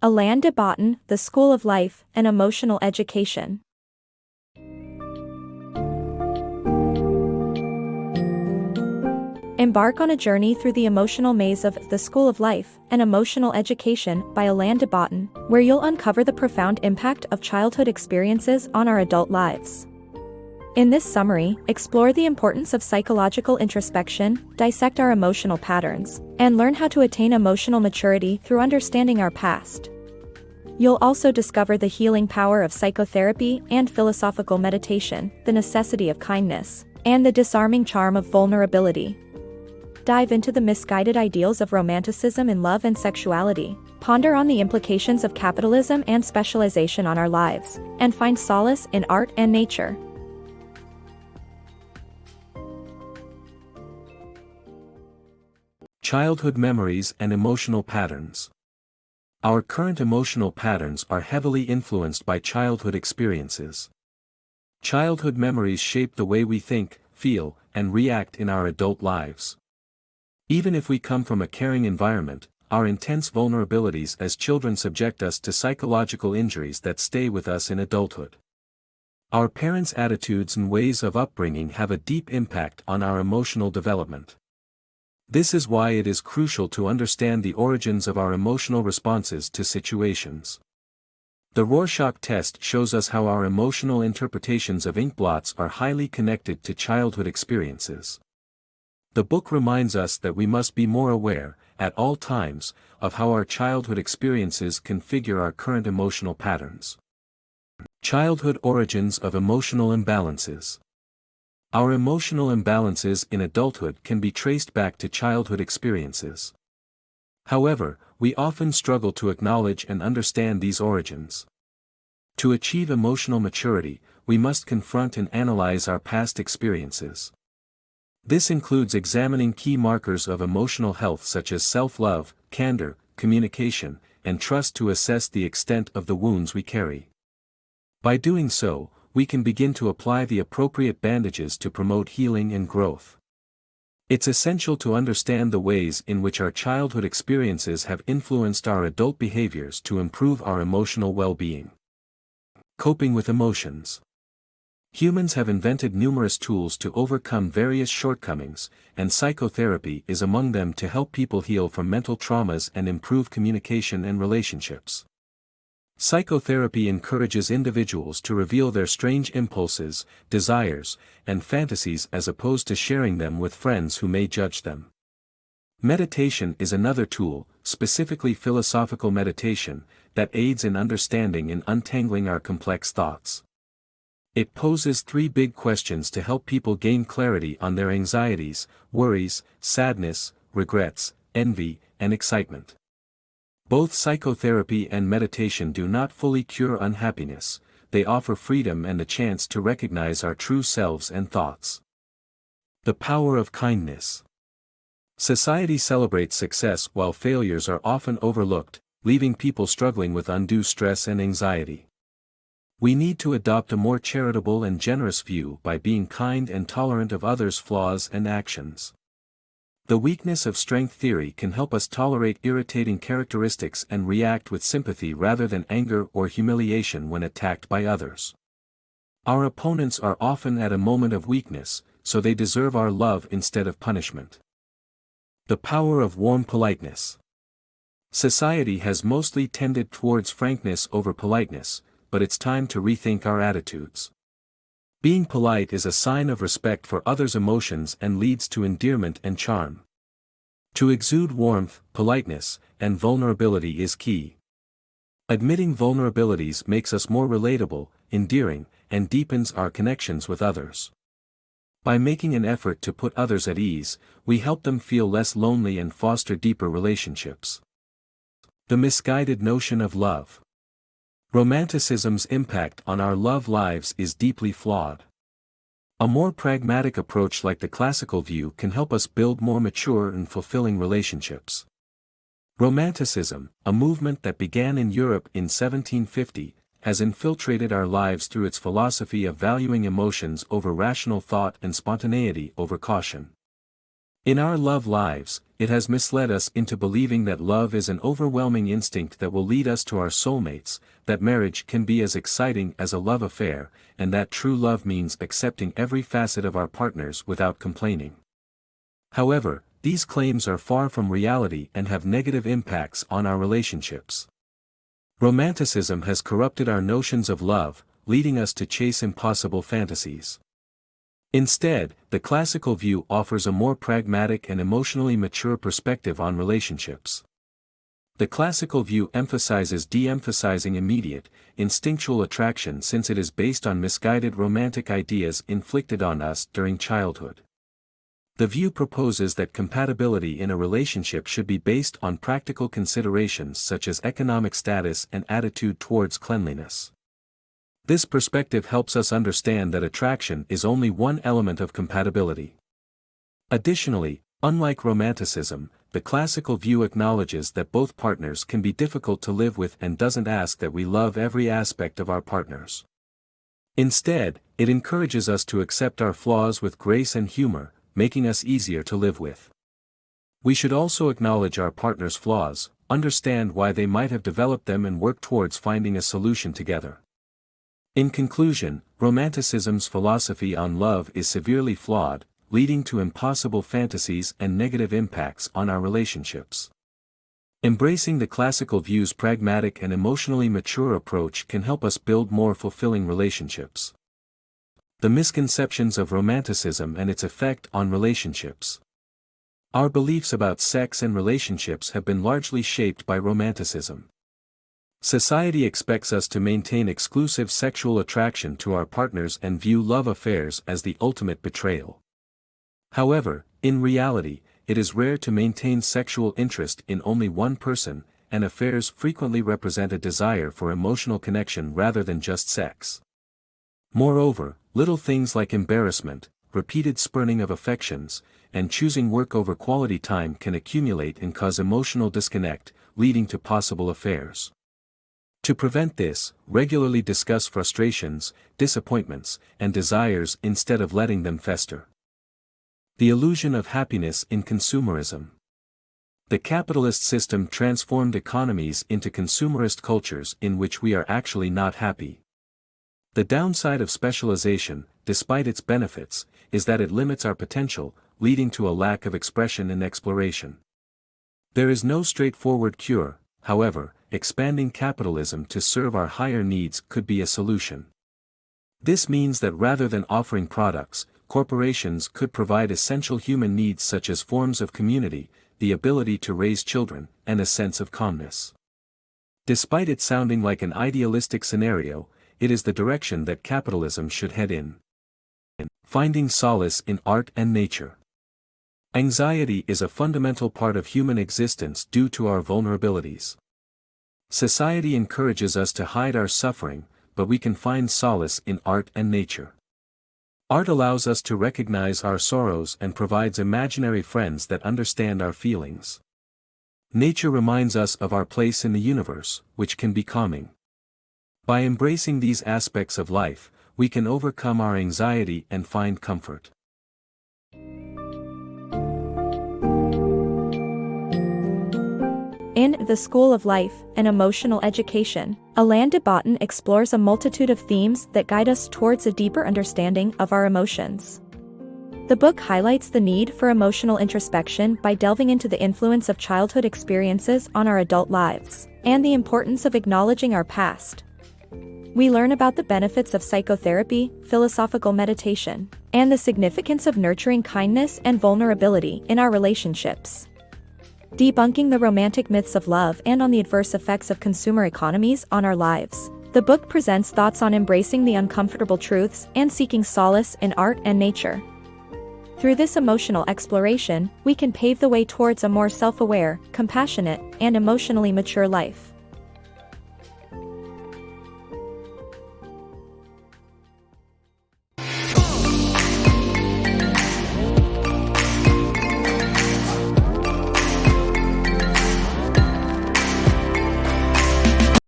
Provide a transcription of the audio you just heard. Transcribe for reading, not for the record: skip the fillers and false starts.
Alain de Botton, The School of Life and Emotional Education. Embark on a journey through the emotional maze of The School of Life and Emotional Education by Alain de Botton, where you'll uncover the profound impact of childhood experiences on our adult lives. In this summary, explore the importance of psychological introspection, dissect our emotional patterns, and learn how to attain emotional maturity through understanding our past. You'll also discover the healing power of psychotherapy and philosophical meditation, the necessity of kindness, and the disarming charm of vulnerability. Dive into the misguided ideals of romanticism in love and sexuality, ponder on the implications of capitalism and specialization on our lives, and find solace in art and nature. Childhood memories and emotional patterns. Our current emotional patterns are heavily influenced by childhood experiences. Childhood memories shape the way we think, feel, and react in our adult lives. Even if we come from a caring environment, our intense vulnerabilities as children subject us to psychological injuries that stay with us in adulthood. Our parents' attitudes and ways of upbringing have a deep impact on our emotional development. This is why it is crucial to understand the origins of our emotional responses to situations. The Rorschach test shows us how our emotional interpretations of ink blots are highly connected to childhood experiences. The book reminds us that we must be more aware, at all times, of how our childhood experiences configure our current emotional patterns. Childhood origins of emotional imbalances. Our emotional imbalances in adulthood can be traced back to childhood experiences. However, we often struggle to acknowledge and understand these origins. To achieve emotional maturity, we must confront and analyze our past experiences. This includes examining key markers of emotional health such as self-love, candor, communication, and trust to assess the extent of the wounds we carry. By doing so, we can begin to apply the appropriate bandages to promote healing and growth. It's essential to understand the ways in which our childhood experiences have influenced our adult behaviors to improve our emotional well-being. Coping with emotions. Humans have invented numerous tools to overcome various shortcomings, and psychotherapy is among them to help people heal from mental traumas and improve communication and relationships. Psychotherapy encourages individuals to reveal their strange impulses, desires, and fantasies as opposed to sharing them with friends who may judge them. Meditation is another tool, specifically philosophical meditation, that aids in understanding and untangling our complex thoughts. It poses three big questions to help people gain clarity on their anxieties, worries, sadness, regrets, envy, and excitement. Both psychotherapy and meditation do not fully cure unhappiness, they offer freedom and a chance to recognize our true selves and thoughts. The power of kindness. Society celebrates success while failures are often overlooked, leaving people struggling with undue stress and anxiety. We need to adopt a more charitable and generous view by being kind and tolerant of others' flaws and actions. The weakness of strength theory can help us tolerate irritating characteristics and react with sympathy rather than anger or humiliation when attacked by others. Our opponents are often at a moment of weakness, so they deserve our love instead of punishment. The power of warm politeness. Society has mostly tended towards frankness over politeness, but it's time to rethink our attitudes. Being polite is a sign of respect for others' emotions and leads to endearment and charm. To exude warmth, politeness, and vulnerability is key. Admitting vulnerabilities makes us more relatable, endearing, and deepens our connections with others. By making an effort to put others at ease, we help them feel less lonely and foster deeper relationships. The misguided notion of love. Romanticism's impact on our love lives is deeply flawed. A more pragmatic approach like the classical view can help us build more mature and fulfilling relationships. Romanticism, a movement that began in Europe in 1750, has infiltrated our lives through its philosophy of valuing emotions over rational thought and spontaneity over caution. In our love lives, it has misled us into believing that love is an overwhelming instinct that will lead us to our soulmates, that marriage can be as exciting as a love affair, and that true love means accepting every facet of our partners without complaining. However, these claims are far from reality and have negative impacts on our relationships. Romanticism has corrupted our notions of love, leading us to chase impossible fantasies. Instead, the classical view offers a more pragmatic and emotionally mature perspective on relationships. The classical view emphasizes de-emphasizing immediate, instinctual attraction since it is based on misguided romantic ideas inflicted on us during childhood. The view proposes that compatibility in a relationship should be based on practical considerations such as economic status and attitude towards cleanliness. This perspective helps us understand that attraction is only one element of compatibility. Additionally, unlike Romanticism, the classical view acknowledges that both partners can be difficult to live with and doesn't ask that we love every aspect of our partners. Instead, it encourages us to accept our flaws with grace and humor, making us easier to live with. We should also acknowledge our partner's flaws, understand why they might have developed them and work towards finding a solution together. In conclusion, Romanticism's philosophy on love is severely flawed, leading to impossible fantasies and negative impacts on our relationships. Embracing the classical view's pragmatic and emotionally mature approach can help us build more fulfilling relationships. The misconceptions of Romanticism and its effect on relationships. Our beliefs about sex and relationships have been largely shaped by Romanticism. Society expects us to maintain exclusive sexual attraction to our partners and view love affairs as the ultimate betrayal. However, in reality, it is rare to maintain sexual interest in only one person, and affairs frequently represent a desire for emotional connection rather than just sex. Moreover, little things like embarrassment, repeated spurning of affections, and choosing work over quality time can accumulate and cause emotional disconnect, leading to possible affairs. To prevent this, regularly discuss frustrations, disappointments, and desires instead of letting them fester. The illusion of happiness in consumerism. The capitalist system transformed economies into consumerist cultures in which we are actually not happy. The downside of specialization, despite its benefits, is that it limits our potential, leading to a lack of expression and exploration. There is no straightforward cure, however. Expanding capitalism to serve our higher needs could be a solution. This means that rather than offering products, corporations could provide essential human needs such as forms of community, the ability to raise children, and a sense of calmness. Despite it sounding like an idealistic scenario, it is the direction that capitalism should head in. Finding solace in art and nature. Anxiety is a fundamental part of human existence due to our vulnerabilities. Society encourages us to hide our suffering, but we can find solace in art and nature. Art allows us to recognize our sorrows and provides imaginary friends that understand our feelings. Nature reminds us of our place in the universe, which can be calming. By embracing these aspects of life, we can overcome our anxiety and find comfort. In The School of Life, An Emotional Education, Alain de Botton explores a multitude of themes that guide us towards a deeper understanding of our emotions. The book highlights the need for emotional introspection by delving into the influence of childhood experiences on our adult lives, and the importance of acknowledging our past. We learn about the benefits of psychotherapy, philosophical meditation, and the significance of nurturing kindness and vulnerability in our relationships. Debunking the romantic myths of love and on the adverse effects of consumer economies on our lives. The book presents thoughts on embracing the uncomfortable truths and seeking solace in art and nature. Through this emotional exploration, we can pave the way towards a more self-aware, compassionate, and emotionally mature life.